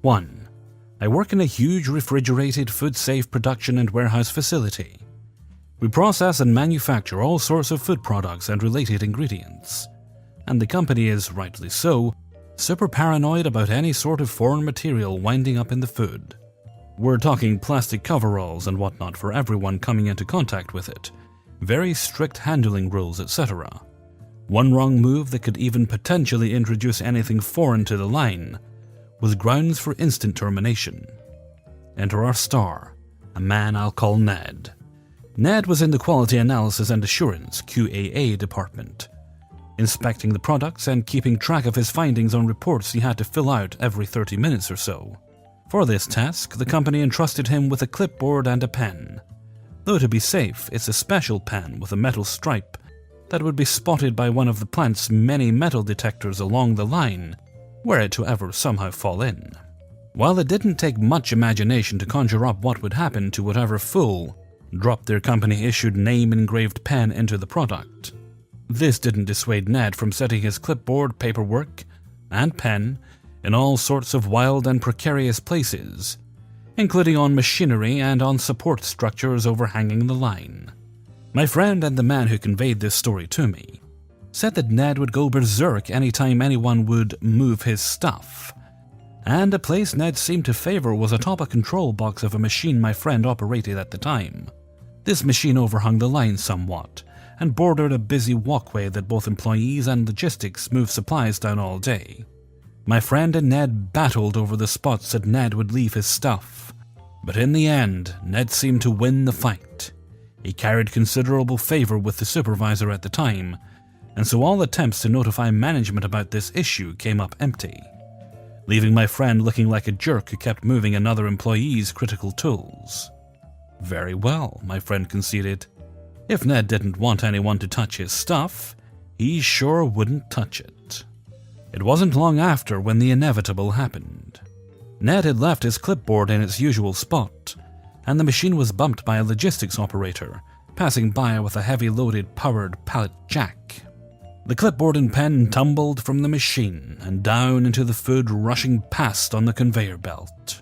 1. I work in a huge refrigerated food-safe production and warehouse facility. We process and manufacture all sorts of food products and related ingredients. And the company is, rightly so, super paranoid about any sort of foreign material winding up in the food. We're talking plastic coveralls and whatnot for everyone coming into contact with it, very strict handling rules, etc. One wrong move that could even potentially introduce anything foreign to the line was grounds for instant termination. Enter our star, a man I'll call Ned. Ned was in the Quality Analysis and Assurance (QAA) department, inspecting the products and keeping track of his findings on reports he had to fill out every 30 minutes or so. For this task, the company entrusted him with a clipboard and a pen. Though to be safe, it's a special pen with a metal stripe that would be spotted by one of the plant's many metal detectors along the line, were it to ever somehow fall in. While it didn't take much imagination to conjure up what would happen to whatever fool dropped their company-issued name-engraved pen into the product, this didn't dissuade Ned from setting his clipboard, paperwork, and pen in all sorts of wild and precarious places, including on machinery and on support structures overhanging the line. My friend and the man who conveyed this story to me said that Ned would go berserk anytime anyone would move his stuff, and a place Ned seemed to favor was atop a control box of a machine my friend operated at the time. This machine overhung the line somewhat, and bordered a busy walkway that both employees and logistics moved supplies down all day. My friend and Ned battled over the spots that Ned would leave his stuff, but in the end, Ned seemed to win the fight. He carried considerable favor with the supervisor at the time, and so all attempts to notify management about this issue came up empty, leaving my friend looking like a jerk who kept moving another employee's critical tools. Very well, my friend conceded. If Ned didn't want anyone to touch his stuff, he sure wouldn't touch it. It wasn't long after when the inevitable happened. Ned had left his clipboard in its usual spot, and the machine was bumped by a logistics operator, passing by with a heavy-loaded powered pallet jack. The clipboard and pen tumbled from the machine and down into the food rushing past on the conveyor belt.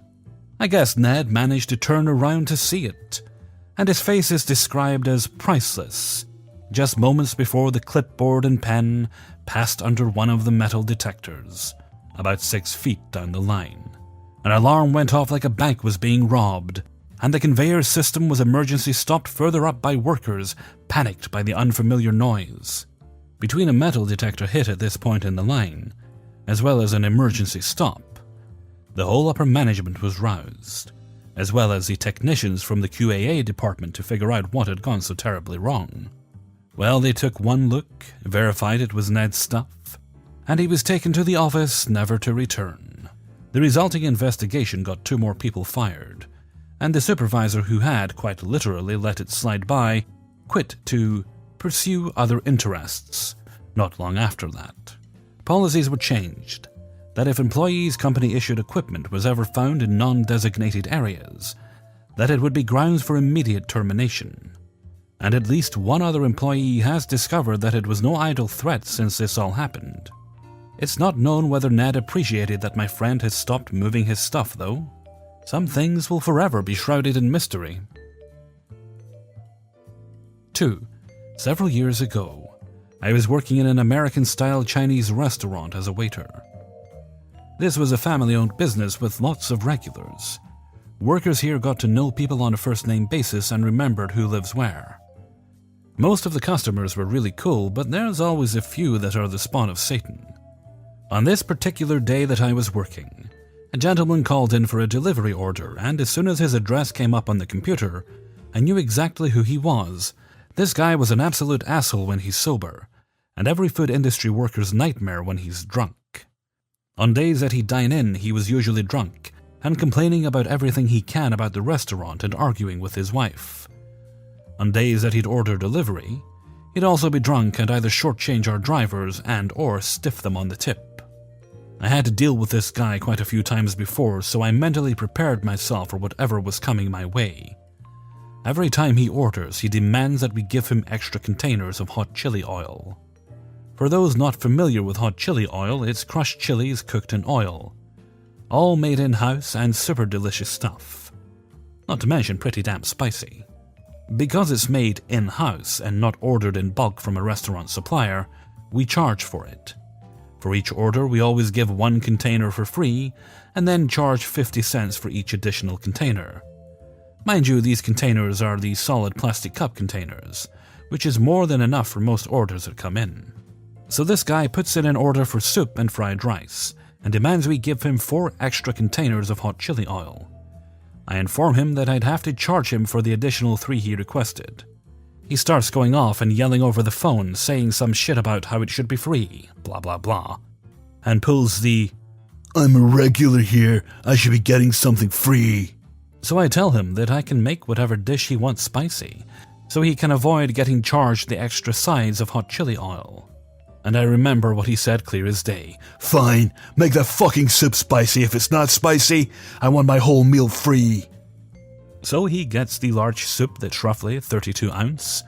I guess Ned managed to turn around to see it, and his face is described as priceless, just moments before the clipboard and pen passed under one of the metal detectors, about 6 feet down the line. An alarm went off like a bank was being robbed, and the conveyor system was emergency stopped further up by workers panicked by the unfamiliar noise. Between a metal detector hit at this point in the line, as well as an emergency stop, the whole upper management was roused, as well as the technicians from the QAA department to figure out what had gone so terribly wrong. Well, they took one look, verified it was Ned's stuff, and he was taken to the office never to return. The resulting investigation got 2 more people fired, and the supervisor who had, quite literally, let it slide by, quit to pursue other interests not long after that. Policies were changed, that if employees' company-issued equipment was ever found in non-designated areas, that it would be grounds for immediate termination. And at least one other employee has discovered that it was no idle threat since this all happened. It's not known whether Ned appreciated that my friend had stopped moving his stuff, though. Some things will forever be shrouded in mystery. 2. Several years ago, I was working in an American-style Chinese restaurant as a waiter. This was a family-owned business with lots of regulars. Workers here got to know people on a first-name basis and remembered who lives where. Most of the customers were really cool, but there's always a few that are the spawn of Satan. On this particular day that I was working, a gentleman called in for a delivery order, and as soon as his address came up on the computer, I knew exactly who he was. This guy was an absolute asshole when he's sober, and every food industry worker's nightmare when he's drunk. On days that he'd dine in, he was usually drunk, and complaining about everything he can about the restaurant and arguing with his wife. On days that he'd order delivery, he'd also be drunk and either shortchange our drivers and/or stiff them on the tip. I had to deal with this guy quite a few times before, so I mentally prepared myself for whatever was coming my way. Every time he orders, he demands that we give him extra containers of hot chili oil. For those not familiar with hot chili oil, it's crushed chilies cooked in oil. all made in-house and super delicious stuff. Not to mention pretty damn spicy. Because it's made in-house and not ordered in bulk from a restaurant supplier, we charge for it. For each order, we always give one container for free, and then charge 50 cents for each additional container. Mind you, these containers are the solid plastic cup containers, which is more than enough for most orders that come in. So this guy puts in an order for soup and fried rice, and demands we give him 4 extra containers of hot chili oil. I inform him that I'd have to charge him for the additional 3 he requested. He starts going off and yelling over the phone, saying some shit about how it should be free, blah blah blah, and pulls the "I'm a regular here, I should be getting something free." So I tell him that I can make whatever dish he wants spicy, so he can avoid getting charged the extra sides of hot chili oil. And I remember what he said clear as day. "Fine, make that fucking soup spicy. If it's not spicy, I want my whole meal free." So he gets the large soup that's roughly 32 ounce.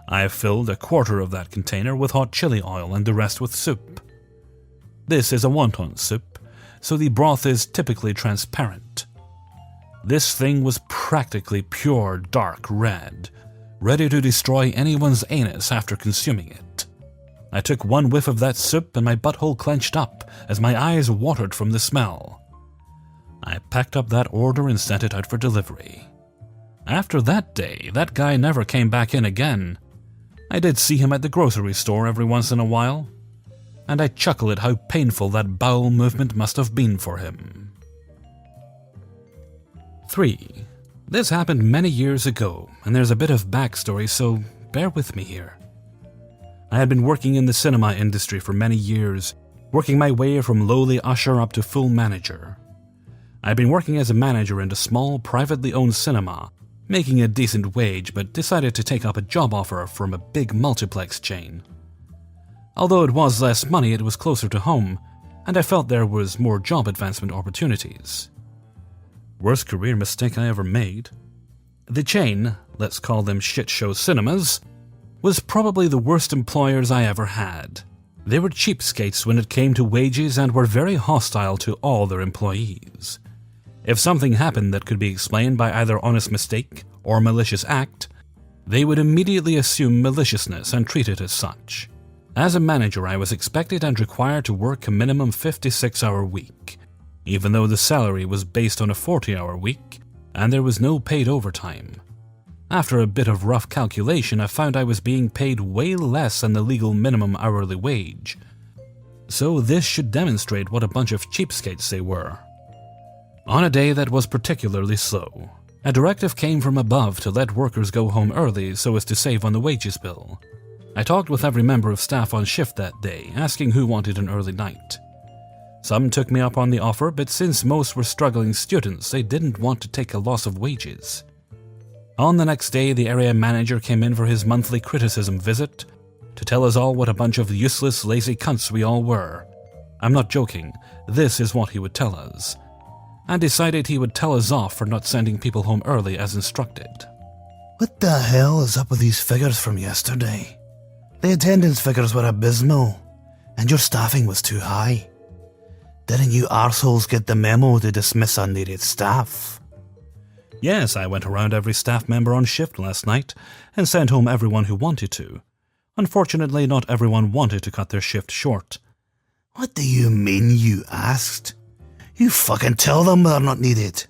I filled a quarter of that container with hot chili oil and the rest with soup. This is a wonton soup, so the broth is typically transparent. This thing was practically pure dark red, ready to destroy anyone's anus after consuming it. I took one whiff of that soup and my butthole clenched up as my eyes watered from the smell. I packed up that order and sent it out for delivery. After that day, that guy never came back in again. I did see him at the grocery store every once in a while, and I chuckle at how painful that bowel movement must have been for him. 3. This happened many years ago, and there's a bit of backstory, so bear with me here. I had been working in the cinema industry for many years, working my way from lowly usher up to full manager. I'd been working as a manager in a small, privately owned cinema, making a decent wage, but decided to take up a job offer from a big multiplex chain. Although it was less money, it was closer to home, and I felt there was more job advancement opportunities. Worst career mistake I ever made. The chain, let's call them shit show cinemas, was probably the worst employers I ever had. They were cheapskates when it came to wages and were very hostile to all their employees. If something happened that could be explained by either honest mistake or malicious act, they would immediately assume maliciousness and treat it as such. As a manager, I was expected and required to work a minimum 56-hour week, even though the salary was based on a 40-hour week and there was no paid overtime. After a bit of rough calculation, I found I was being paid way less than the legal minimum hourly wage. So this should demonstrate what a bunch of cheapskates they were. On a day that was particularly slow, a directive came from above to let workers go home early so as to save on the wages bill. I talked with every member of staff on shift that day, asking who wanted an early night. Some took me up on the offer, but since most were struggling students, they didn't want to take a loss of wages. On the next day, the area manager came in for his monthly criticism visit to tell us all what a bunch of useless, lazy cunts we all were. I'm not joking, this is what he would tell us. And decided he would tell us off for not sending people home early as instructed. "What the hell is up with these figures from yesterday? The attendance figures were abysmal, and your staffing was too high. Didn't you arseholes get the memo to dismiss unneeded staff?" Yes, I went around every staff member on shift last night and sent home everyone who wanted to. Unfortunately, not everyone wanted to cut their shift short. "What do you mean, you asked? You fucking tell them they're not needed."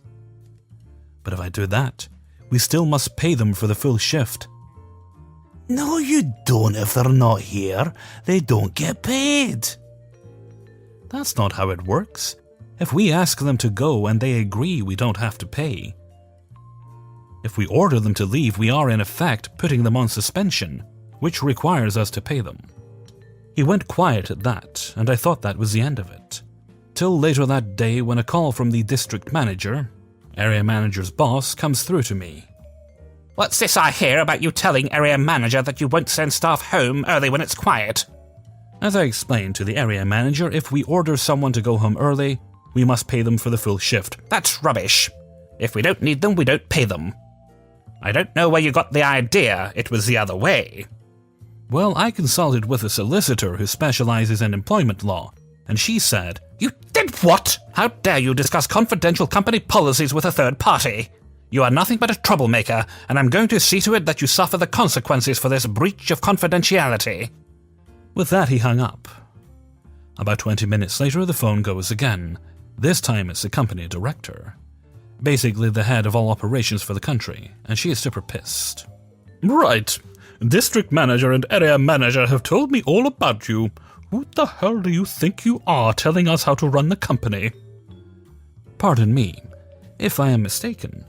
"But if I do that, we still must pay them for the full shift." "No, you don't. If they're not here, they don't get paid." "That's not how it works. If we ask them to go and they agree, we don't have to pay. If we order them to leave, we are in effect putting them on suspension, which requires us to pay them." He went quiet at that, and I thought that was the end of it. Till later that day when a call from the district manager, area manager's boss, comes through to me. "What's this I hear about you telling area manager that you won't send staff home early when it's quiet?" As I explained to the area manager, if we order someone to go home early, we must pay them for the full shift. "That's rubbish. If we don't need them, we don't pay them. I don't know where you got the idea. It was the other way." Well, I consulted with a solicitor who specializes in employment law, and she said, You did what? How dare you discuss confidential company policies with a third party? You are nothing but a troublemaker, and I'm going to see to it that you suffer the consequences for this breach of confidentiality. With that, he hung up. About 20 minutes later, the phone goes again. This time it's the company director. Basically the head of all operations for the country, and she is super pissed. Right. District manager and area manager have told me all about you. Who the hell do you think you are telling us how to run the company? Pardon me, if I am mistaken,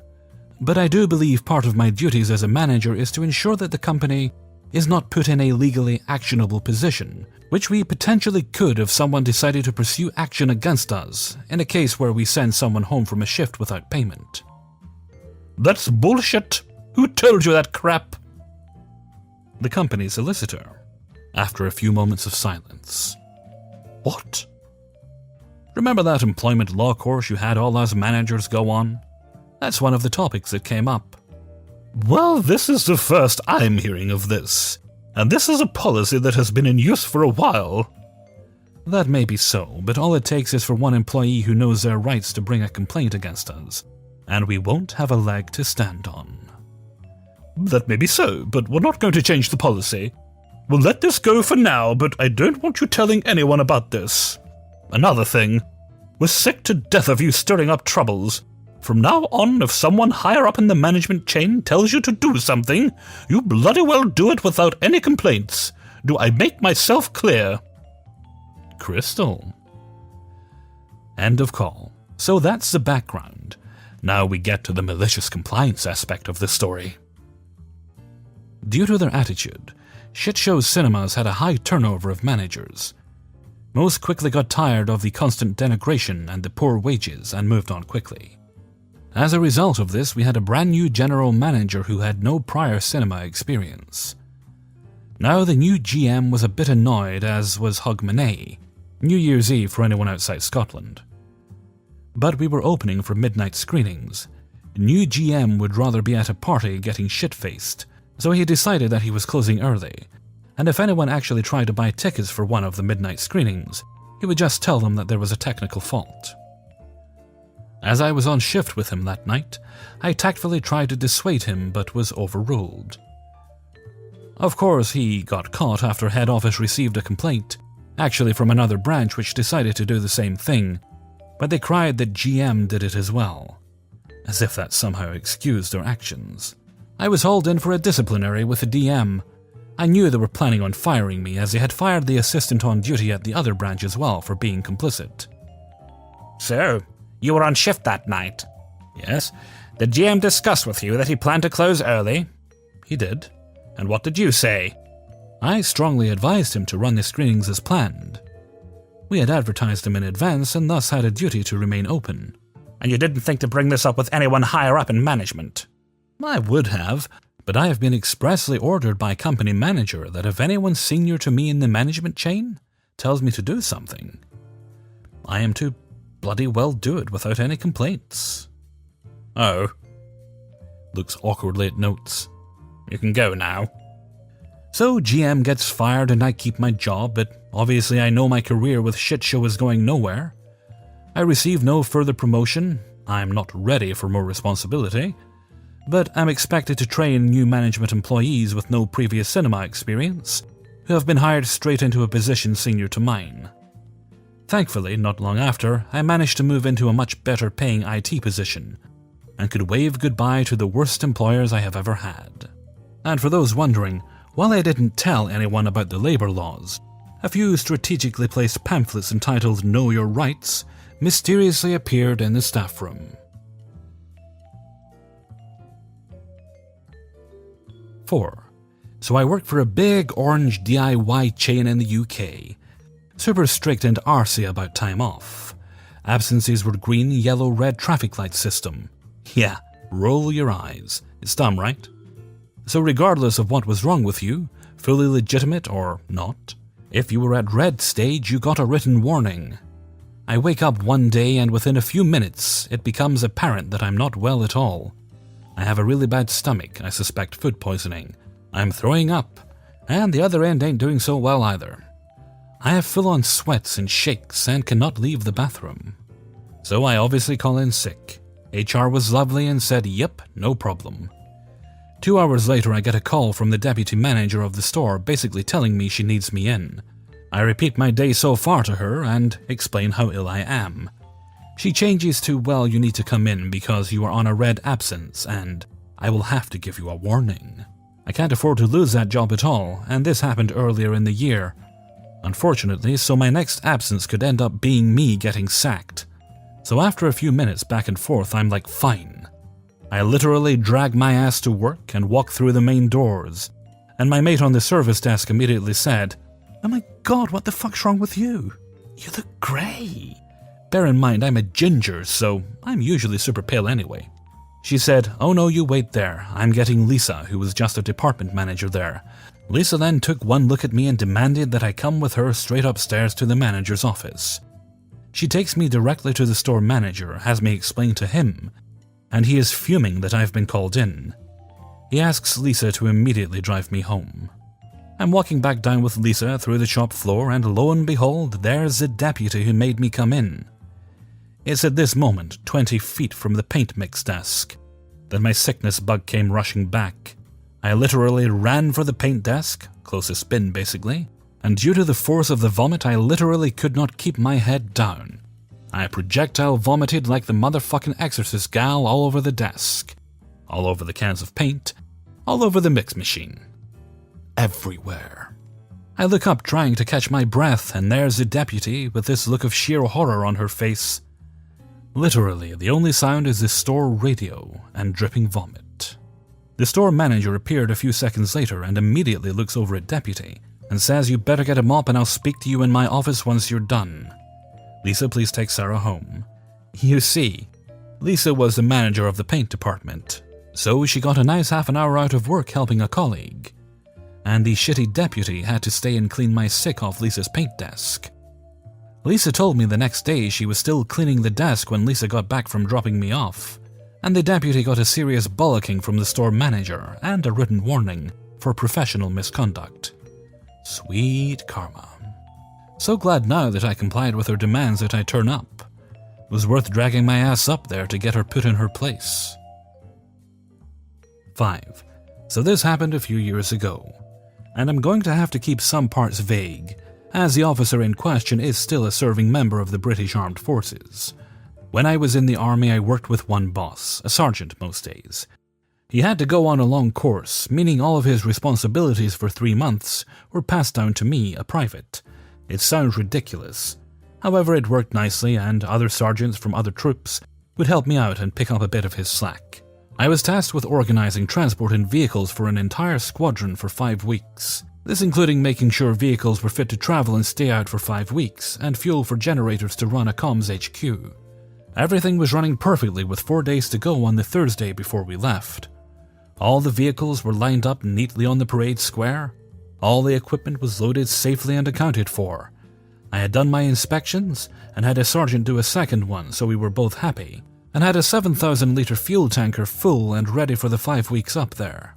but I do believe part of my duties as a manager is to ensure that the company is not put in a legally actionable position, which we potentially could if someone decided to pursue action against us, in a case where we send someone home from a shift without payment. That's bullshit! Who told you that crap? The company's solicitor, after a few moments of silence. What? Remember that employment law course you had all us managers go on? That's one of the topics that came up. Well, this is the first I'm hearing of this, and this is a policy that has been in use for a while. That may be so, but all it takes is for one employee who knows their rights to bring a complaint against us, and we won't have a leg to stand on. That may be so, but we're not going to change the policy. We'll let this go for now, but I don't want you telling anyone about this. Another thing, we're sick to death of you stirring up troubles. From now on, if someone higher up in the management chain tells you to do something, you bloody well do it without any complaints. Do I make myself clear? Crystal. End of call. So that's the background. Now we get to the malicious compliance aspect of this story. Due to their attitude, Shitshow Cinemas had a high turnover of managers. Most quickly got tired of the constant denigration and the poor wages and moved on quickly. As a result of this, we had a brand new general manager who had no prior cinema experience. Now the new GM was a bit annoyed, as was Hogmanay, New Year's Eve for anyone outside Scotland. But we were opening for midnight screenings. New GM would rather be at a party getting shit-faced, so he decided that he was closing early, and if anyone actually tried to buy tickets for one of the midnight screenings, he would just tell them that there was a technical fault. As I was on shift with him that night, I tactfully tried to dissuade him but was overruled. Of course, he got caught after head office received a complaint, actually from another branch which decided to do the same thing, but they cried that GM did it as well, as if that somehow excused their actions. I was hauled in for a disciplinary with the DM. I knew they were planning on firing me, as they had fired the assistant on duty at the other branch as well for being complicit. So, you were on shift that night? Yes. Did GM discuss with you that he planned to close early? He did. And what did you say? I strongly advised him to run the screenings as planned. We had advertised them in advance and thus had a duty to remain open. And you didn't think to bring this up with anyone higher up in management? I would have, but I have been expressly ordered by company manager that if anyone senior to me in the management chain tells me to do something, I am to bloody well do it without any complaints. Oh. Looks awkwardly at notes. You can go now. So GM gets fired and I keep my job, but obviously I know my career with Shitshow is going nowhere. I receive no further promotion. I'm not ready for more responsibility, but I'm expected to train new management employees with no previous cinema experience, who have been hired straight into a position senior to mine. Thankfully, not long after, I managed to move into a much better paying IT position, and could wave goodbye to the worst employers I have ever had. And for those wondering, while I didn't tell anyone about the labor laws, a few strategically placed pamphlets entitled Know Your Rights mysteriously appeared in the staff room. 4. So I worked for a big orange DIY chain in the UK. Super strict and arsey about time off. Absences were green, yellow, red traffic light system. Yeah, roll your eyes. It's dumb, right? So regardless of what was wrong with you, fully legitimate or not, if you were at red stage, you got a written warning. I wake up one day and within a few minutes, it becomes apparent that I'm not well at all. I have a really bad stomach, I suspect food poisoning. I'm throwing up, and the other end ain't doing so well either. I have full-on sweats and shakes and cannot leave the bathroom. So I obviously call in sick. HR was lovely and said, yep, no problem. 2 hours later, I get a call from the deputy manager of the store basically telling me she needs me in. I repeat my day so far to her and explain how ill I am. She changes to, well, you need to come in because you are on a red absence and I will have to give you a warning. I can't afford to lose that job at all, and this happened earlier in the year. Unfortunately, so my next absence could end up being me getting sacked. So after a few minutes back and forth, I'm like, fine. I literally drag my ass to work and walk through the main doors, and my mate on the service desk immediately said, "Oh my god, what the fuck's wrong with you? You look grey." Bear in mind, I'm a ginger, so I'm usually super pale anyway. She said, "Oh no, you wait there. I'm getting Lisa, who was just a department manager there." Lisa then took one look at me and demanded that I come with her straight upstairs to the manager's office. She takes me directly to the store manager, has me explain to him, and he is fuming that I've been called in. He asks Lisa to immediately drive me home. I'm walking back down with Lisa through the shop floor, and lo and behold, there's the deputy who made me come in. It's at this moment, 20 feet from the paint mix desk, that my sickness bug came rushing back. I literally ran for the paint desk, closest bin basically, and due to the force of the vomit, I literally could not keep my head down. I projectile vomited like the motherfucking exorcist gal all over the desk, all over the cans of paint, all over the mix machine. Everywhere. I look up trying to catch my breath, and there's the deputy with this look of sheer horror on her face. Literally, the only sound is the store radio and dripping vomit. The store manager appeared a few seconds later and immediately looks over at deputy and says, "You better get a mop and I'll speak to you in my office once you're done. Lisa, please take Sarah home." You see, Lisa was the manager of the paint department, so she got a nice half an hour out of work helping a colleague. And the shitty deputy had to stay and clean my sick off Lisa's paint desk. Lisa told me the next day she was still cleaning the desk when Lisa got back from dropping me off, and the deputy got a serious bollocking from the store manager and a written warning for professional misconduct. Sweet karma. So glad now that I complied with her demands that I turn up. It was worth dragging my ass up there to get her put in her place. 5. So this happened a few years ago, and I'm going to have to keep some parts vague, as the officer in question is still a serving member of the British Armed Forces. When I was in the army, I worked with one boss, a sergeant most days. He had to go on a long course, meaning all of his responsibilities for 3 months were passed down to me, a private. It sounds ridiculous. However, it worked nicely, and other sergeants from other troops would help me out and pick up a bit of his slack. I was tasked with organizing transport in vehicles for an entire squadron for 5 weeks. This including making sure vehicles were fit to travel and stay out for 5 weeks, and fuel for generators to run a comms HQ. Everything was running perfectly with 4 days to go on the Thursday before we left. All the vehicles were lined up neatly on the parade square. All the equipment was loaded safely and accounted for. I had done my inspections and had a sergeant do a second one, so we were both happy, and had a 7,000-liter fuel tanker full and ready for the 5 weeks up there.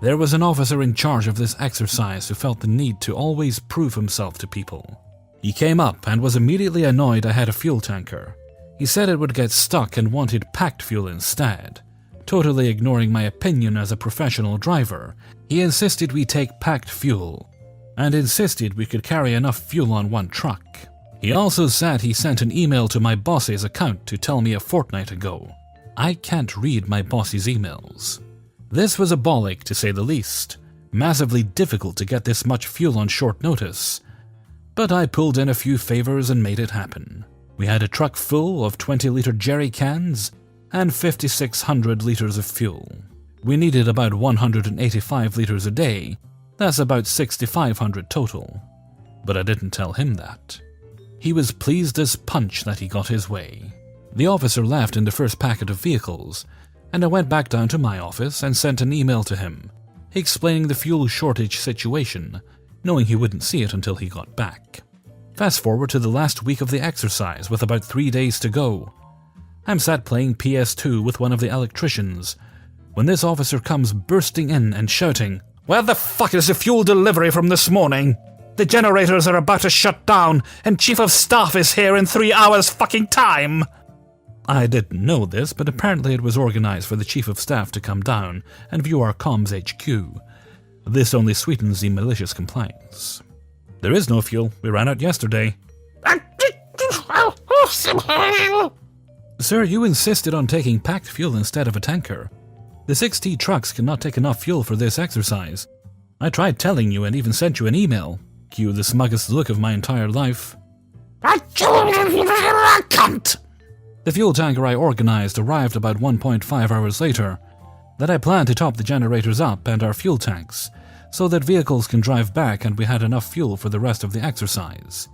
There was an officer in charge of this exercise who felt the need to always prove himself to people. He came up and was immediately annoyed I had a fuel tanker. He said it would get stuck and wanted packed fuel instead. Totally ignoring my opinion as a professional driver, he insisted we take packed fuel, and insisted we could carry enough fuel on one truck. He also said he sent an email to my boss's account to tell me a fortnight ago. I can't read my boss's emails. This was a bollock, to say the least. Massively difficult to get this much fuel on short notice. But I pulled in a few favors and made it happen. We had a truck full of 20-liter jerry cans and 5,600 liters of fuel. We needed about 185 liters a day. That's about 6,500 total. But I didn't tell him that. He was pleased as punch that he got his way. The officer left in the first packet of vehicles, and I went back down to my office and sent an email to him, explaining the fuel shortage situation, knowing he wouldn't see it until he got back. Fast forward to the last week of the exercise with about 3 days to go. I'm sat playing PS2 with one of the electricians, when this officer comes bursting in and shouting, "Where the fuck is the fuel delivery from this morning?" The generators are about to shut down, and Chief of Staff is here in 3 hours fucking time! I didn't know this, but apparently it was organized for the Chief of Staff to come down and view our comms HQ. This only sweetens the malicious complaints. There is no fuel. We ran out yesterday. Sir, you insisted on taking packed fuel instead of a tanker. The 6T trucks cannot take enough fuel for this exercise. I tried telling you and even sent you an email. Cue the smuggest look of my entire life. Cunt! The fuel tanker I organized arrived about 1.5 hours later. That I planned to top the generators up and our fuel tanks, so that vehicles can drive back and we had enough fuel for the rest of the exercise.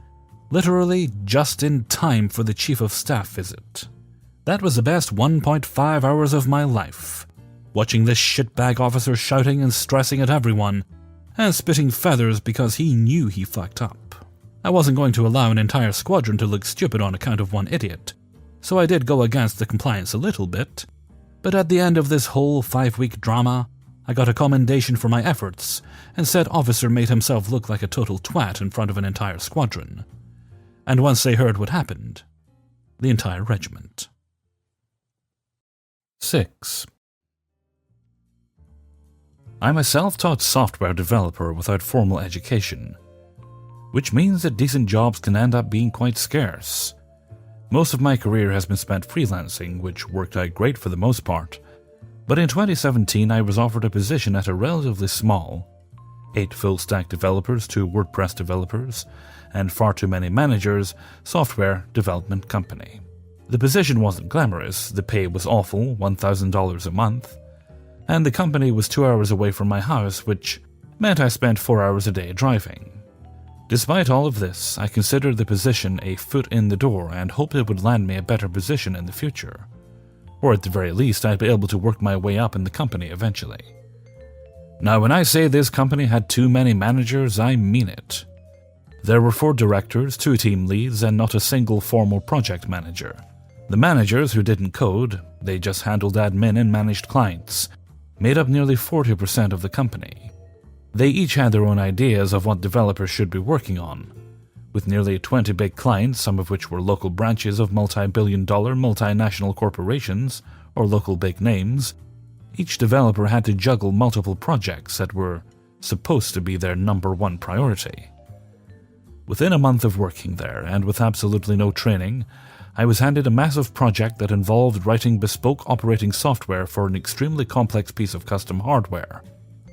Literally just in time for the Chief of Staff visit. That was the best 1.5 hours of my life. Watching this shitbag officer shouting and stressing at everyone, and spitting feathers because he knew he fucked up. I wasn't going to allow an entire squadron to look stupid on account of one idiot, so I did go against the compliance a little bit, but at the end of this whole 5-week drama, I got a commendation for my efforts, and said officer made himself look like a total twat in front of an entire squadron. And once they heard what happened, the entire regiment. 6. I'm a self-taught software developer without formal education, which means that decent jobs can end up being quite scarce. Most of my career has been spent freelancing, which worked out great for the most part, but in 2017 I was offered a position at a relatively small, 8 full-stack developers, 2 WordPress developers, and far too many managers, software development company. The position wasn't glamorous, the pay was awful, $1,000 a month, and the company was 2 hours away from my house, which meant I spent 4 hours a day driving. Despite all of this, I considered the position a foot in the door and hoped it would land me a better position in the future. Or at the very least, I'd be able to work my way up in the company eventually. Now, when I say this company had too many managers, I mean it. There were 4 directors, 2 team leads, and not a single formal project manager. The managers, who didn't code, they just handled admin and managed clients, made up nearly 40% of the company. They each had their own ideas of what developers should be working on. With nearly 20 big clients, some of which were local branches of multi-billion-dollar multinational corporations, or local big names, each developer had to juggle multiple projects that were supposed to be their #1 priority. Within a month of working there, and with absolutely no training, I was handed a massive project that involved writing bespoke operating software for an extremely complex piece of custom hardware,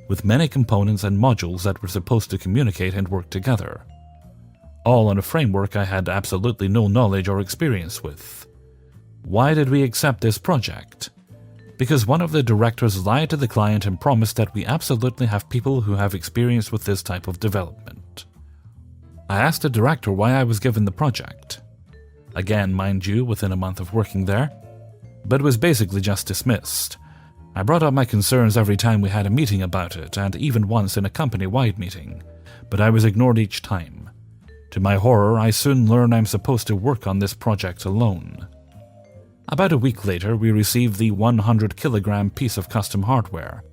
with many components and modules that were supposed to communicate and work together. All on a framework I had absolutely no knowledge or experience with. Why did we accept this project? Because one of the directors lied to the client and promised that we absolutely have people who have experience with this type of development. I asked the director why I was given the project. Again, mind you, within a month of working there, but was basically just dismissed. I brought up my concerns every time we had a meeting about it, and even once in a company-wide meeting, but I was ignored each time. To my horror, I soon learned I'm supposed to work on this project alone. About a week later, we received the 100-kilogram piece of custom hardware,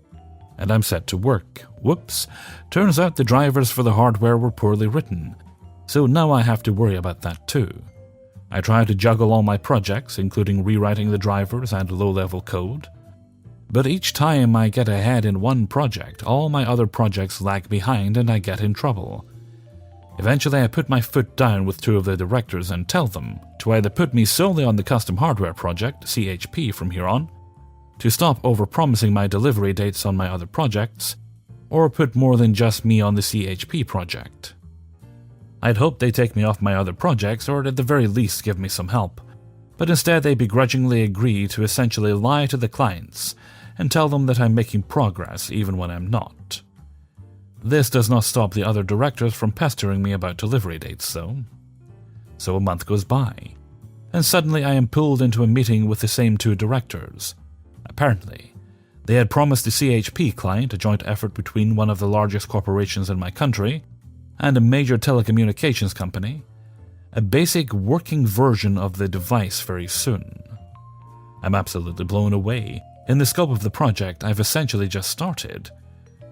and I'm set to work. Whoops, turns out the drivers for the hardware were poorly written, so now I have to worry about that too. I try to juggle all my projects, including rewriting the drivers and low-level code. But each time I get ahead in one project, all my other projects lag behind and I get in trouble. Eventually I put my foot down with 2 of the directors and tell them to either put me solely on the custom hardware project, CHP from here on, to stop overpromising my delivery dates on my other projects, or put more than just me on the CHP project. I'd hoped they'd take me off my other projects, or at the very least give me some help, but instead they begrudgingly agree to essentially lie to the clients and tell them that I'm making progress even when I'm not. This does not stop the other directors from pestering me about delivery dates, though. So a month goes by, and suddenly I am pulled into a meeting with the same 2 directors. Apparently, they had promised the CHP client, a joint effort between one of the largest corporations in my country and a major telecommunications company, a basic working version of the device very soon. I'm absolutely blown away. In the scope of the project I've essentially just started,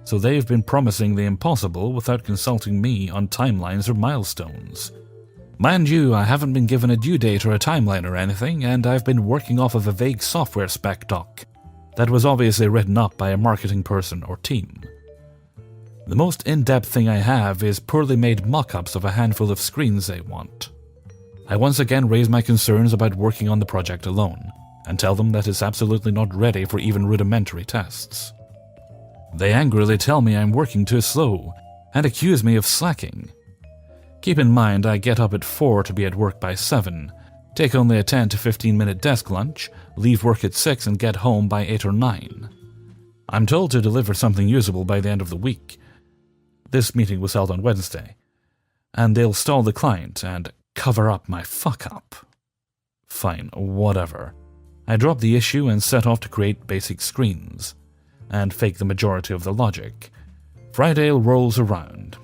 so they've been promising the impossible without consulting me on timelines or milestones. Mind you, I haven't been given a due date or a timeline or anything, and I've been working off of a vague software spec doc that was obviously written up by a marketing person or team. The most in-depth thing I have is poorly made mock-ups of a handful of screens they want. I once again raise my concerns about working on the project alone, and tell them that it's absolutely not ready for even rudimentary tests. They angrily tell me I'm working too slow, and accuse me of slacking. Keep in mind I get up at 4 to be at work by 7, take only a 10 to 15 minute desk lunch, leave work at 6 and get home by 8 or 9. I'm told to deliver something usable by the end of the week. This meeting was held on Wednesday, and they'll stall the client and cover up my fuck-up. Fine, whatever. I drop the issue and set off to create basic screens, and fake the majority of the logic. Friday rolls around,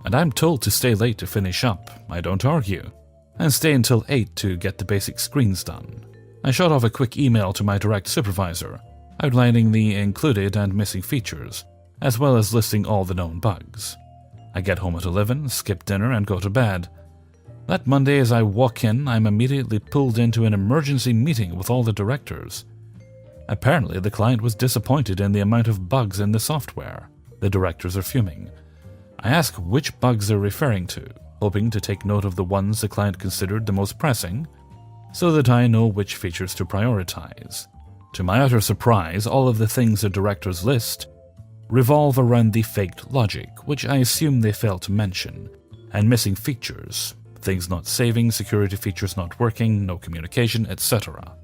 and I'm told to stay late to finish up. I don't argue, and stay until 8 to get the basic screens done. I shot off a quick email to my direct supervisor, outlining the included and missing features, as well as listing all the known bugs. I get home at 11, skip dinner, and go to bed. That Monday, as I walk in, I'm immediately pulled into an emergency meeting with all the directors. Apparently, the client was disappointed in the amount of bugs in the software. The directors are fuming. I ask which bugs they're referring to, hoping to take note of the ones the client considered the most pressing, so that I know which features to prioritize. To my utter surprise, all of the things the directors list revolve around the faked logic, which I assume they failed to mention, and missing features, things not saving, security features not working, no communication, etc.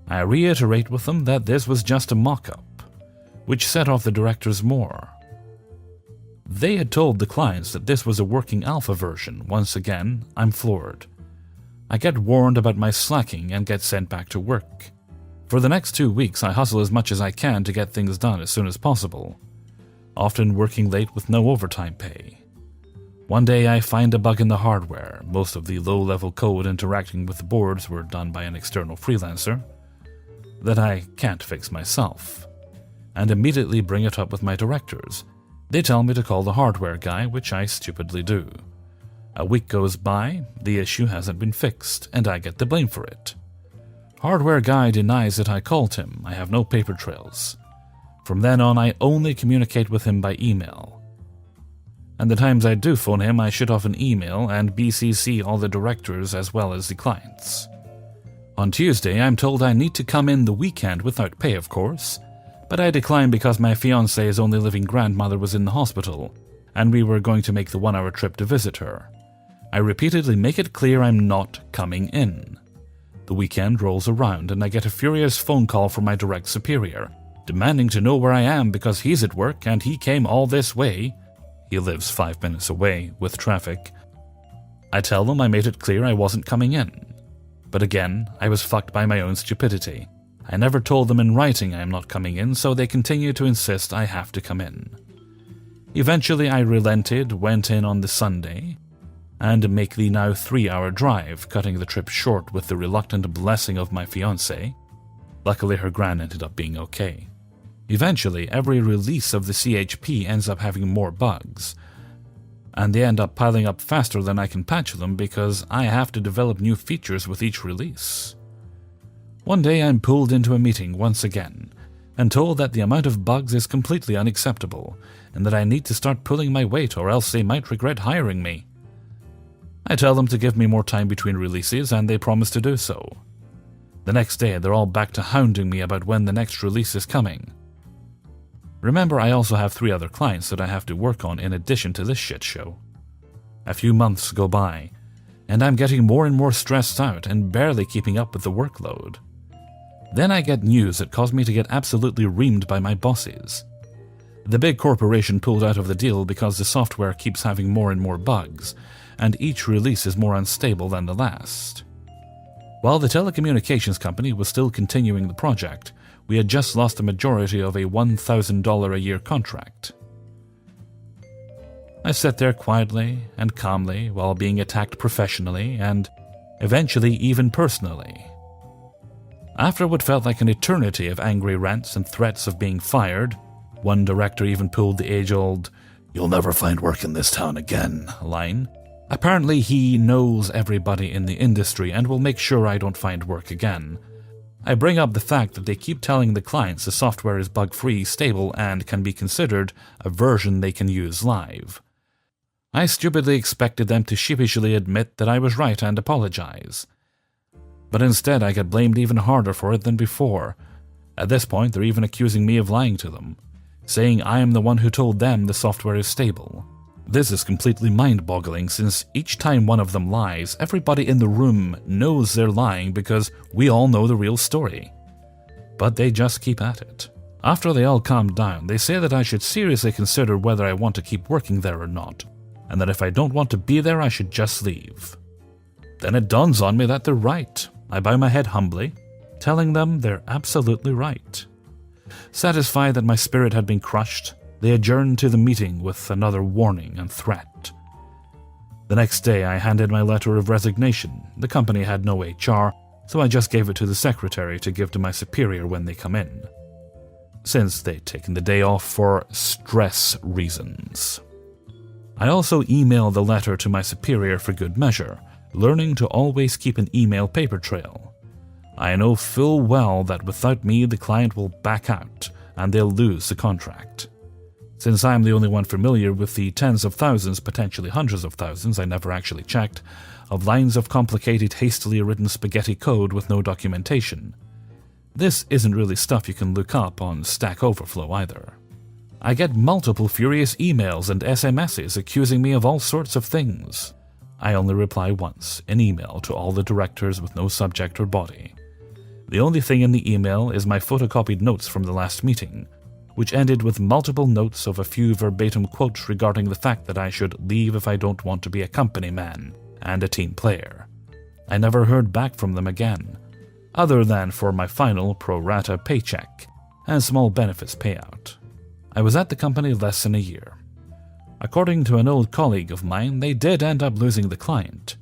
I reiterate with them that this was just a mock-up, which set off the directors more. They had told the clients that this was a working alpha version. Once again, I'm floored. I get warned about my slacking and get sent back to work. For the next 2 weeks, I hustle as much as I can to get things done as soon as possible, often working late with no overtime pay. One day I find a bug in the hardware. Most of the low-level code interacting with the boards were done by an external freelancer that I can't fix myself, and immediately bring it up with my directors. They tell me to call the hardware guy, which I stupidly do. A week goes by, the issue hasn't been fixed, and I get the blame for it. Hardware guy denies that I called him. I have no paper trails. From then on, I only communicate with him by email. And the times I do phone him, I shoot off an email and BCC all the directors as well as the clients. On Tuesday, I'm told I need to come in the weekend without pay, of course, but I decline because my fiance's only living grandmother was in the hospital, and we were going to make the 1-hour trip to visit her. I repeatedly make it clear I'm not coming in. The weekend rolls around and I get a furious phone call from my direct superior, demanding to know where I am because he's at work and he came all this way. He lives 5 minutes away, with traffic. I tell them I made it clear I wasn't coming in. But again, I was fucked by my own stupidity. I never told them in writing I am not coming in, so they continue to insist I have to come in. Eventually I relented, went in on the Sunday, and make the now 3-hour drive, cutting the trip short with the reluctant blessing of my fiancée. Luckily her gran ended up being okay. Eventually, every release of the CHP ends up having more bugs, and they end up piling up faster than I can patch them because I have to develop new features with each release. One day I'm pulled into a meeting once again, and told that the amount of bugs is completely unacceptable, and that I need to start pulling my weight or else they might regret hiring me. I tell them to give me more time between releases, and they promise to do so. The next day, they're all back to hounding me about when the next release is coming. Remember, I also have 3 other clients that I have to work on in addition to this shit show. A few months go by, and I'm getting more and more stressed out and barely keeping up with the workload. Then I get news that caused me to get absolutely reamed by my bosses. The big corporation pulled out of the deal because the software keeps having more and more bugs, and each release is more unstable than the last. While the telecommunications company was still continuing the project, we had just lost the majority of a $1,000 a year contract. I sat there quietly and calmly while being attacked professionally and eventually even personally. After what felt like an eternity of angry rants and threats of being fired, One director even pulled the age-old, "You'll never find work in this town again" line. Apparently he knows everybody in the industry and will make sure I don't find work again. I bring up the fact that they keep telling the clients the software is bug-free, stable, and can be considered a version they can use live. I stupidly expected them to sheepishly admit that I was right and apologize. But instead I get blamed even harder for it than before. At this point they're even accusing me of lying to them, saying I am the one who told them the software is stable. This is completely mind-boggling since each time one of them lies, everybody in the room knows they're lying because we all know the real story. But they just keep at it. After they all calm down, they say that I should seriously consider whether I want to keep working there or not, and that if I don't want to be there, I should just leave. Then it dawns on me that they're right. I bow my head humbly, telling them they're absolutely right. Satisfied that my spirit had been crushed, they adjourned to the meeting with another warning and threat. The next day I handed my letter of resignation. The company had no HR, so I just gave it to the secretary to give to my superior when they come in, since they'd taken the day off for stress reasons. I also emailed the letter to my superior for good measure, learning to always keep an email paper trail. I know full well that without me the client will back out and they'll lose the contract. Since I'm the only one familiar with the tens of thousands, potentially hundreds of thousands, I never actually checked, of lines of complicated, hastily written spaghetti code with no documentation. This isn't really stuff you can look up on Stack Overflow either. I get multiple furious emails and SMSs accusing me of all sorts of things. I only reply once, in email to all the directors with no subject or body. The only thing in the email is my photocopied notes from the last meeting, which ended with multiple notes of a few verbatim quotes regarding the fact that I should leave if I don't want to be a company man and a team player. I never heard back from them again, other than for my final pro rata paycheck and small benefits payout. I was at the company less than a year. According to an old colleague of mine, they did end up losing the client.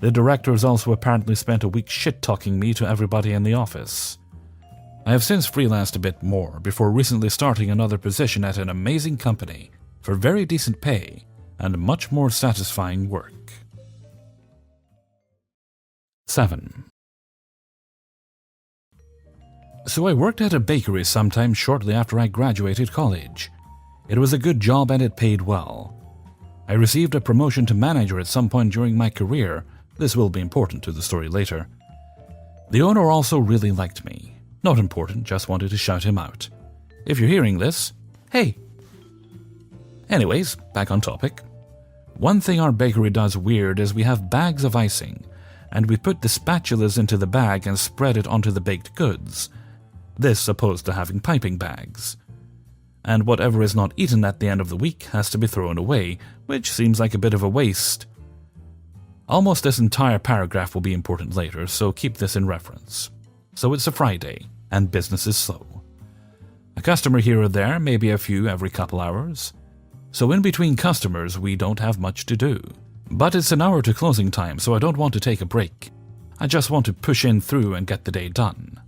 The directors also apparently spent a week shit-talking me to everybody in the office. I have since freelanced a bit more before recently starting another position at an amazing company for very decent pay and much more satisfying work. 7. So I worked at a bakery sometime shortly after I graduated college. It was a good job and it paid well. I received a promotion to manager at some point during my career. This will be important to the story later. The owner also really liked me. Not important, just wanted to shout him out. If you're hearing this, hey! Anyways, back on topic. One thing our bakery does weird is we have bags of icing, and we put the spatulas into the bag and spread it onto the baked goods. This opposed to having piping bags. And whatever is not eaten at the end of the week has to be thrown away, which seems like a bit of a waste. Almost this entire paragraph will be important later, so keep this in reference. So it's a Friday, and business is slow. A customer here or there, maybe a few every couple hours. So in between customers, we don't have much to do. But it's an hour to closing time, so I don't want to take a break. I just want to push in through and get the day done.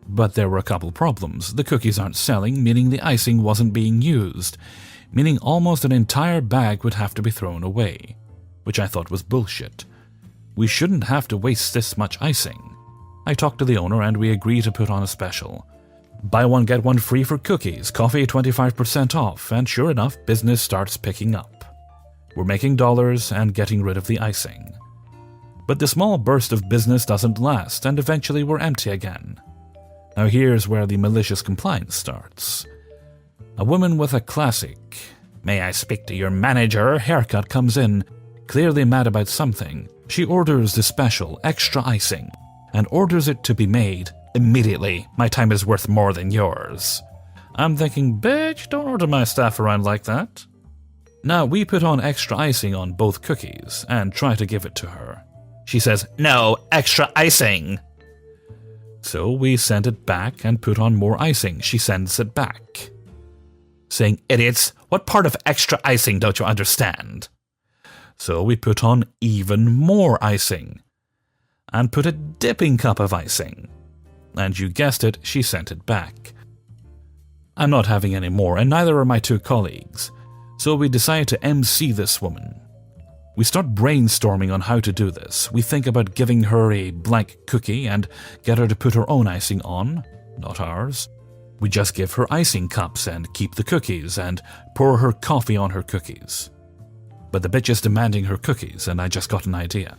But there were a couple problems. The cookies aren't selling, meaning the icing wasn't being used, meaning almost an entire bag would have to be thrown away, which I thought was bullshit. We shouldn't have to waste this much icing. I talked to the owner and we agreed to put on a special. Buy one get one free for cookies, coffee 25% off, and sure enough, business starts picking up. We're making dollars and getting rid of the icing. But the small burst of business doesn't last, and eventually we're empty again. Now here's where the malicious compliance starts. A woman with a classic, "May I speak to your manager?" haircut comes in, clearly mad about something. She orders the special, extra icing, and orders it to be made immediately. "My time is worth more than yours." I'm thinking, bitch, don't order my stuff around like that. Now, we put on extra icing on both cookies and try to give it to her. She says, "No, extra icing." So we send it back and put on more icing. She sends it back, saying, "Idiots, what part of extra icing don't you understand?" So we put on even more icing and put a dipping cup of icing. And you guessed it, she sent it back. I'm not having any more, and neither are my 2 colleagues. So we decide to MC this woman. We start brainstorming on how to do this. We think about giving her a blank cookie and get her to put her own icing on, not ours. We just give her icing cups and keep the cookies and pour her coffee on her cookies. But the bitch is demanding her cookies, and I just got an idea.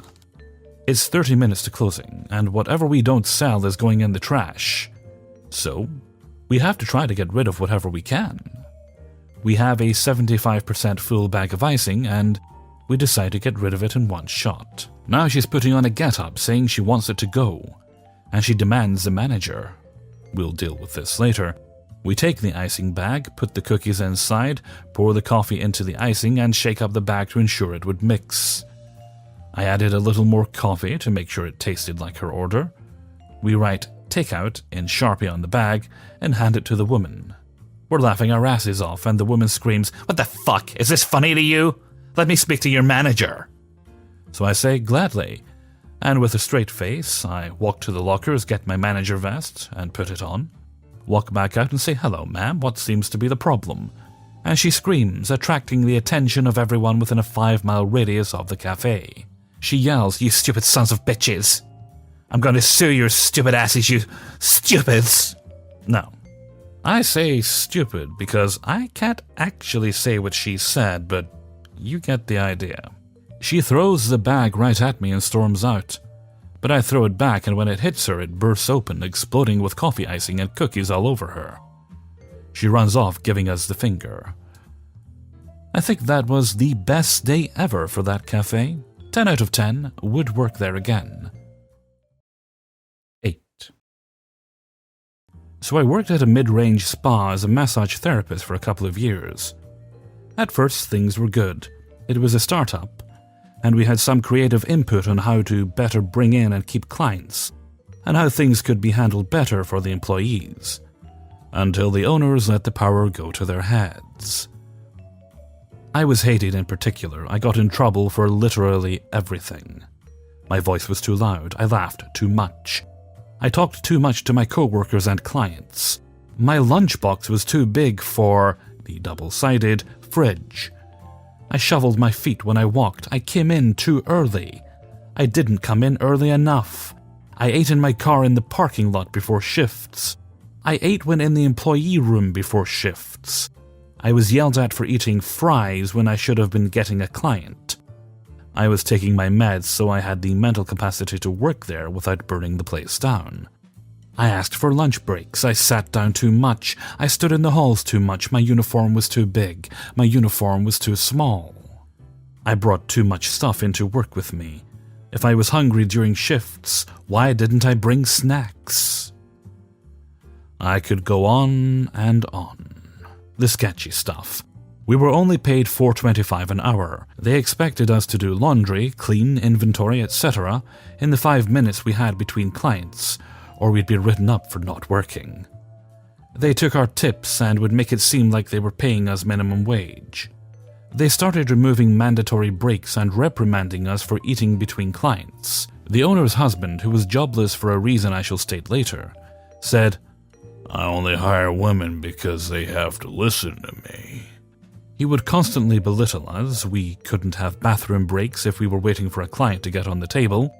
It's 30 minutes to closing, and whatever we don't sell is going in the trash. So, we have to try to get rid of whatever we can. We have a 75% full bag of icing, and we decide to get rid of it in one shot. Now she's putting on a get-up saying she wants it to go, and she demands the manager. We'll deal with this later. We take the icing bag, put the cookies inside, pour the coffee into the icing, and shake up the bag to ensure it would mix. I added a little more coffee to make sure it tasted like her order. We write "takeout" in Sharpie on the bag and hand it to the woman. We're laughing our asses off, and the woman screams, "What the fuck? Is this funny to you? Let me speak to your manager." So I say, "Gladly." And with a straight face, I walk to the lockers, get my manager vest, and put it on. Walk back out and say, "Hello, ma'am, what seems to be the problem?" And she screams, attracting the attention of everyone within a 5-mile radius of the cafe. She yells, "You stupid sons of bitches! I'm going to sue your stupid asses, you stupids!" Now, I say stupid because I can't actually say what she said, but you get the idea. She throws the bag right at me and storms out. But I throw it back, and when it hits her, it bursts open, exploding with coffee icing and cookies all over her. She runs off, giving us the finger. I think that was the best day ever for that cafe. 10 out of 10, would work there again. 8. So I worked at a mid-range spa as a massage therapist for a couple of years. At first, things were good. It was a startup, and we had some creative input on how to better bring in and keep clients, and how things could be handled better for the employees, until the owners let the power go to their heads. I was hated in particular. I got in trouble for literally everything. My voice was too loud. I laughed too much. I talked too much to my coworkers and clients. My lunchbox was too big for the double-sided fridge. I shoveled my feet when I walked. I came in too early. I didn't come in early enough. I ate in my car in the parking lot before shifts. I ate when in the employee room before shifts. I was yelled at for eating fries when I should have been getting a client. I was taking my meds, so I had the mental capacity to work there without burning the place down. I asked for lunch breaks. I sat down too much. I stood in the halls too much. My uniform was too big. My uniform was too small. I brought too much stuff into work with me. If I was hungry during shifts, why didn't I bring snacks? I could go on and on. The sketchy stuff. We were only paid $4.25 an hour. They expected us to do laundry, clean, inventory, etc. in the 5 minutes we had between clients, or we'd be written up for not working. They took our tips and would make it seem like they were paying us minimum wage. They started removing mandatory breaks and reprimanding us for eating between clients. The owner's husband, who was jobless for a reason I shall state later, said, "I only hire women because they have to listen to me." He would constantly belittle us. We couldn't have bathroom breaks if we were waiting for a client to get on the table.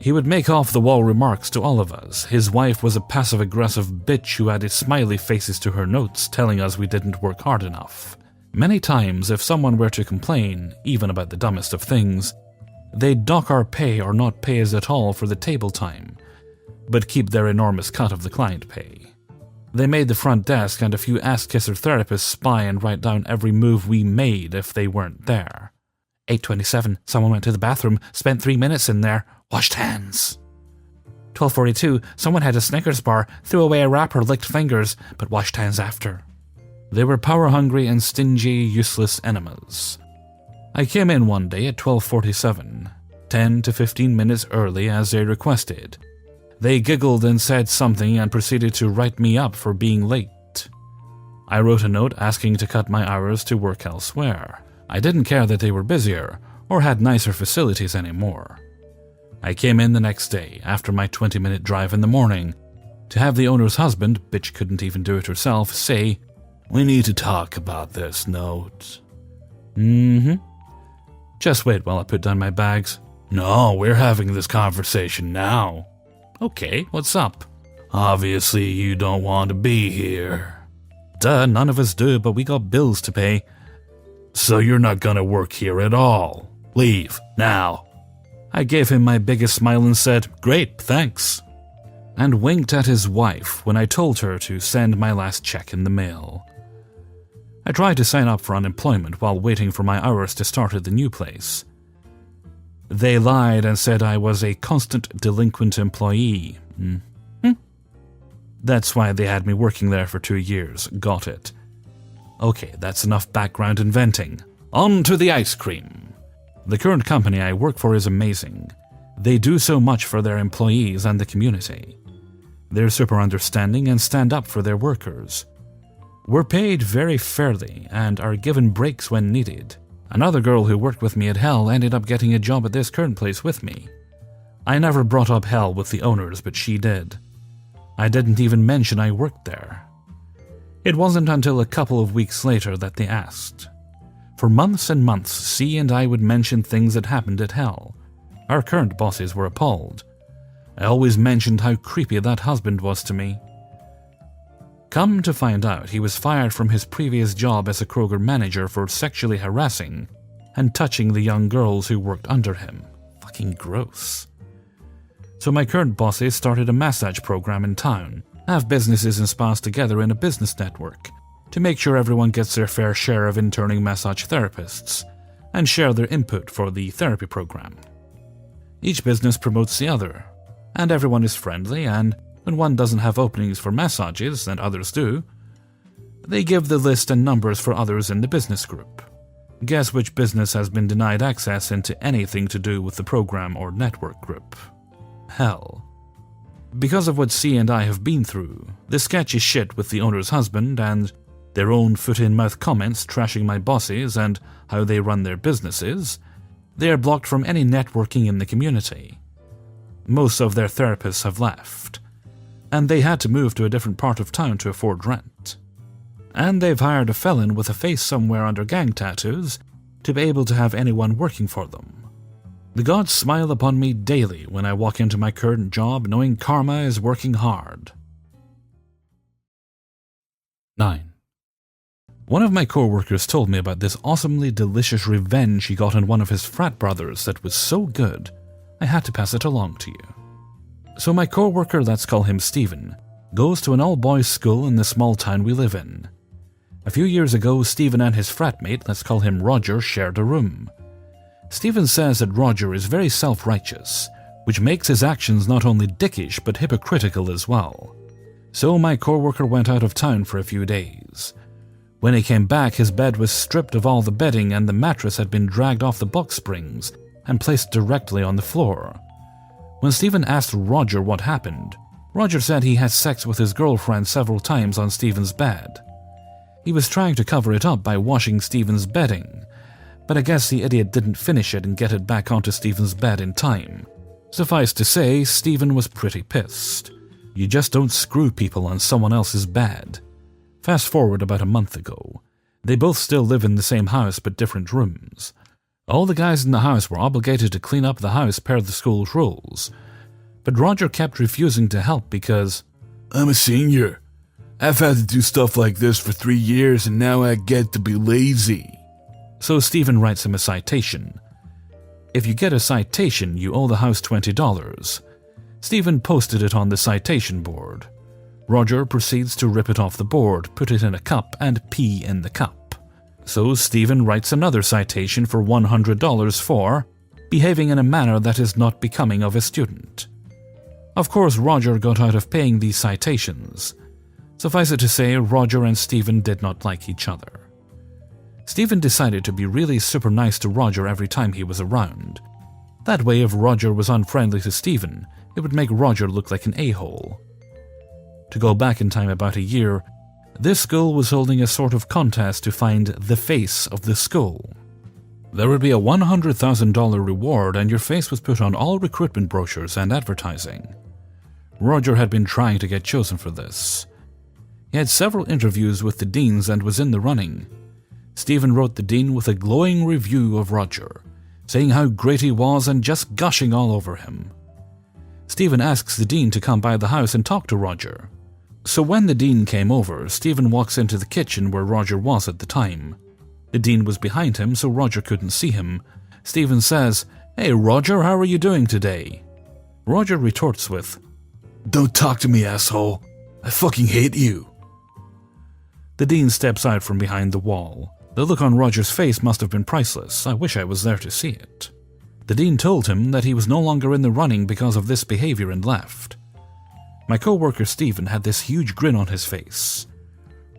He would make off-the-wall remarks to all of us. His wife was a passive-aggressive bitch who added smiley faces to her notes, telling us we didn't work hard enough. Many times, if someone were to complain, even about the dumbest of things, they'd dock our pay or not pay us at all for the table time, but keep their enormous cut of the client pay. They made the front desk and a few ass-kisser therapists spy and write down every move we made if they weren't there. 8:27, someone went to the bathroom, spent 3 minutes in there, washed hands. 12:42, someone had a Snickers bar, threw away a wrapper, licked fingers, but washed hands after. They were power-hungry and stingy, useless enemas. I came in one day at 12:47, 10 to 15 minutes early as they requested. They giggled and said something and proceeded to write me up for being late. I wrote a note asking to cut my hours to work elsewhere. I didn't care that they were busier or had nicer facilities anymore. I came in the next day, after my 20-minute drive in the morning, to have the owner's husband, bitch couldn't even do it herself, say, We need to talk about this note. Just wait while I put down my bags. No, we're having this conversation now. Okay, what's up? Obviously, you don't want to be here. Duh, none of us do, but we got bills to pay. So you're not gonna work here at all. Leave, now. I gave him my biggest smile and said, "Great, thanks," and winked at his wife when I told her to send my last check in the mail. I tried to sign up for unemployment while waiting for my hours to start at the new place. They lied and said I was a constant delinquent employee. That's why they had me working there for 2 years. Got it. Okay, that's enough background inventing. On to the ice cream. The current company I work for is amazing. They do so much for their employees and the community. They're super understanding and stand up for their workers. We're paid very fairly and are given breaks when needed. Another girl who worked with me at Hell ended up getting a job at this current place with me. I never brought up Hell with the owners, but she did. I didn't even mention I worked there. It wasn't until a couple of weeks later that they asked. For months and months, C and I would mention things that happened at Hell. Our current bosses were appalled. I always mentioned how creepy that husband was to me. Come to find out, he was fired from his previous job as a Kroger manager for sexually harassing and touching the young girls who worked under him. Fucking gross. So my current bosses started a massage program in town, have businesses and spas together in a business network, to make sure everyone gets their fair share of interning massage therapists, and share their input for the therapy program. Each business promotes the other, and everyone is friendly, and when one doesn't have openings for massages and others do, they give the list and numbers for others in the business group. Guess which business has been denied access into anything to do with the program or network group? Hell. Because of what C and I have been through, the sketchy shit with the owner's husband and their own foot-in-mouth comments trashing my bosses and how they run their businesses, they are blocked from any networking in the community. Most of their therapists have left, and they had to move to a different part of town to afford rent. And they've hired a felon with a face somewhere under gang tattoos to be able to have anyone working for them. The gods smile upon me daily when I walk into my current job knowing karma is working hard. 9. One of my co-workers told me about this awesomely delicious revenge he got on one of his frat brothers that was so good, I had to pass it along to you. So my co-worker, let's call him Steven, goes to an all-boys school in the small town we live in. A few years ago, Steven and his fratmate, let's call him Roger, shared a room. Steven says that Roger is very self-righteous, which makes his actions not only dickish but hypocritical as well. So my co-worker went out of town for a few days. When he came back, his bed was stripped of all the bedding and the mattress had been dragged off the box springs and placed directly on the floor. When Steven asked Roger what happened, Roger said he had sex with his girlfriend several times on Steven's bed. He was trying to cover it up by washing Steven's bedding, but I guess the idiot didn't finish it and get it back onto Steven's bed in time. Suffice to say, Steven was pretty pissed. You just don't screw people on someone else's bed. Fast forward about a month ago. They both still live in the same house but different rooms. All the guys in the house were obligated to clean up the house per the school's rules, but Roger kept refusing to help because, I'm a senior. I've had to do stuff like this for 3 years and now I get to be lazy. So Steven writes him a citation. If you get a citation, you owe the house $20. Steven posted it on the citation board. Roger proceeds to rip it off the board, put it in a cup, and pee in the cup. So Steven writes another citation for $100 for behaving in a manner that is not becoming of a student. Of course, Roger got out of paying these citations. Suffice it to say, Roger and Steven did not like each other. Steven decided to be really super nice to Roger every time he was around. That way, if Roger was unfriendly to Steven, it would make Roger look like an a-hole. To go back in time about a year, this school was holding a sort of contest to find the face of the school. There would be a $100,000 reward and your face was put on all recruitment brochures and advertising. Roger had been trying to get chosen for this. He had several interviews with the deans and was in the running. Stephen wrote the dean with a glowing review of Roger, saying how great he was and just gushing all over him. Stephen asks the dean to come by the house and talk to Roger. So when the dean came over, Stephen walks into the kitchen where Roger was at the time. The dean was behind him, so Roger couldn't see him. Stephen says, "Hey Roger, how are you doing today?" Roger retorts with, "Don't talk to me, asshole. I fucking hate you." The dean steps out from behind the wall. The look on Roger's face must have been priceless. I wish I was there to see it. The dean told him that he was no longer in the running because of this behavior and left. My co-worker Stephen had this huge grin on his face.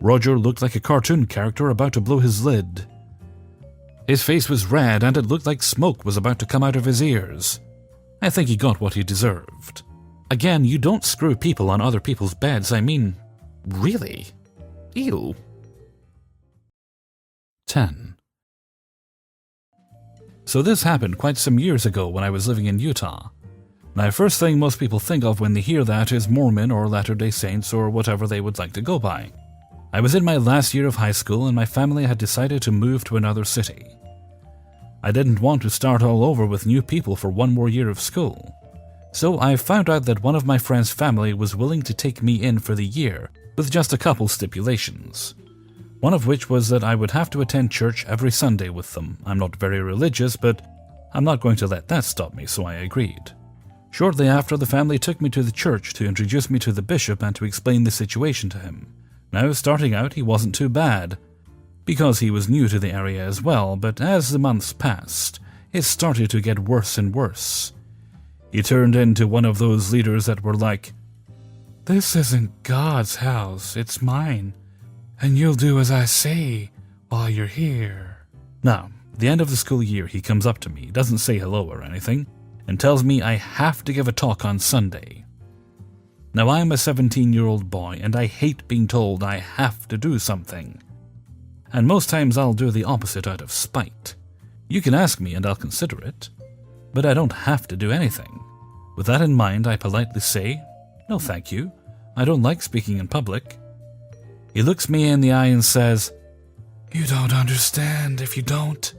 Roger looked like a cartoon character about to blow his lid. His face was red and it looked like smoke was about to come out of his ears. I think he got what he deserved. Again, you don't screw people on other people's beds. I mean, really? Ew. 10. So this happened quite some years ago when I was living in Utah. Now, first thing most people think of when they hear that is Mormon or Latter-day Saints or whatever they would like to go by. I was in my last year of high school and my family had decided to move to another city. I didn't want to start all over with new people for one more year of school. So I found out that one of my friend's family was willing to take me in for the year with just a couple stipulations. One of which was that I would have to attend church every Sunday with them. I'm not very religious, but I'm not going to let that stop me, so I agreed. Shortly after, the family took me to the church to introduce me to the bishop and to explain the situation to him. Now, starting out, he wasn't too bad, because he was new to the area as well, but as the months passed, it started to get worse and worse. He turned into one of those leaders that were like, "This isn't God's house, it's mine, and you'll do as I say while you're here." Now, the end of the school year, he comes up to me, doesn't say hello or anything, and tells me I have to give a talk on Sunday. Now, I'm a 17-year-old boy, and I hate being told I have to do something. And most times I'll do the opposite out of spite. You can ask me and I'll consider it, but I don't have to do anything. With that in mind, I politely say, "No thank you, I don't like speaking in public." He looks me in the eye and says, "You don't understand if you don't.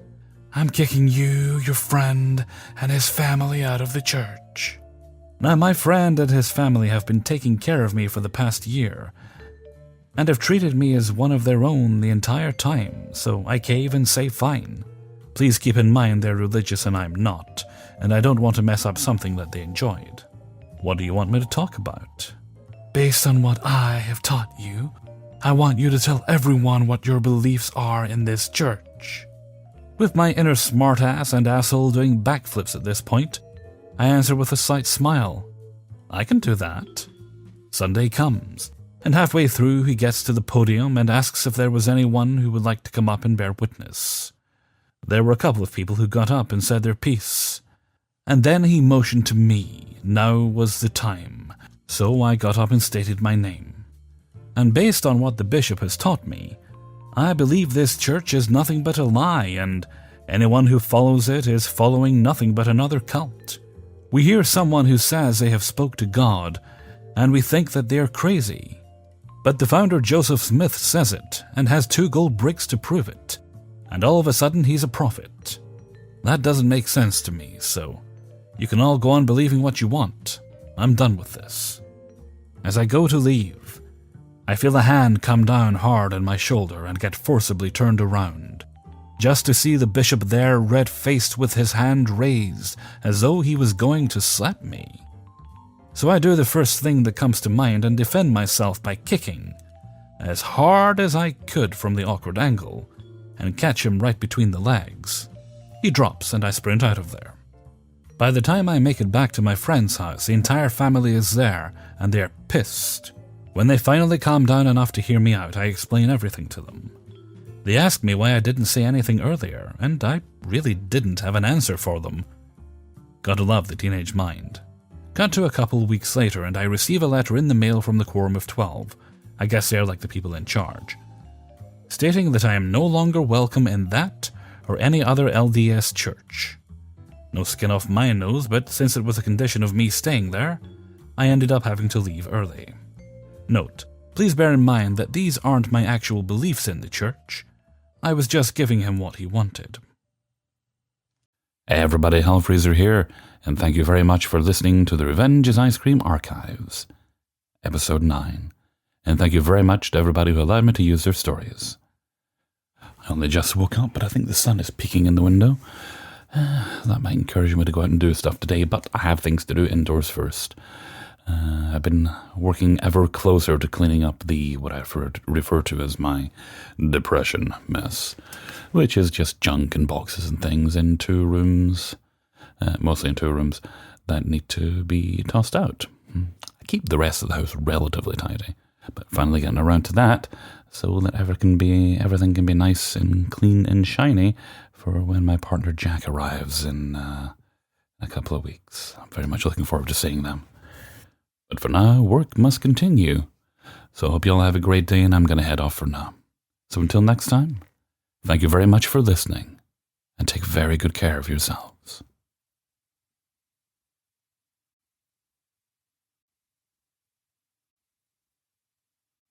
I'm kicking you, your friend, and his family out of the church." Now, my friend and his family have been taking care of me for the past year, and have treated me as one of their own the entire time, so I cave and say fine. Please keep in mind they're religious and I'm not, and I don't want to mess up something that they enjoyed. What do you want me to talk about? Based on what I have taught you, I want you to tell everyone what your beliefs are in this church. With my inner smartass and asshole doing backflips at this point, I answer with a slight smile. I can do that. Sunday comes, and halfway through he gets to the podium and asks if there was anyone who would like to come up and bear witness. There were a couple of people who got up and said their piece. And then he motioned to me. Now was the time. So I got up and stated my name. And based on what the bishop has taught me, I believe this church is nothing but a lie, and anyone who follows it is following nothing but another cult. We hear someone who says they have spoke to God, and we think that they're crazy. But the founder Joseph Smith says it, and has 2 gold bricks to prove it, and all of a sudden he's a prophet. That doesn't make sense to me, so you can all go on believing what you want. I'm done with this. As I go to leave, I feel a hand come down hard on my shoulder and get forcibly turned around, just to see the bishop there red-faced with his hand raised, as though he was going to slap me. So I do the first thing that comes to mind and defend myself by kicking, as hard as I could from the awkward angle, and catch him right between the legs. He drops and I sprint out of there. By the time I make it back to my friend's house, the entire family is there, and they are pissed. When they finally calm down enough to hear me out, I explain everything to them. They ask me why I didn't say anything earlier, and I really didn't have an answer for them. Gotta love the teenage mind. Cut to a couple weeks later, and I receive a letter in the mail from the Quorum of 12. I guess they're like the people in charge, stating that I am no longer welcome in that or any other LDS church. No skin off my nose, but since it was a condition of me staying there, I ended up having to leave early. Note, Please bear in mind that these aren't my actual beliefs in the church. I was just giving him what he wanted. Hey everybody, Hellfreezer here, and thank you very much for listening to the Revenge is Ice Cream Archives, Episode 9. And thank you very much to everybody who allowed me to use their stories. I only just woke up, but I think the sun is peeking in the window. That might encourage me to go out and do stuff today, but I have things to do indoors first. I've been working ever closer to cleaning up what I refer to as my depression mess, which is just junk and boxes and things in 2 rooms, mostly in 2 rooms, that need to be tossed out. I keep the rest of the house relatively tidy, but finally getting around to that, so that everything can be nice and clean and shiny for when my partner Jack arrives in a couple of weeks. I'm very much looking forward to seeing them. But for now, work must continue. So I hope you all have a great day, and I'm going to head off for now. So until next time, thank you very much for listening, and take very good care of yourself.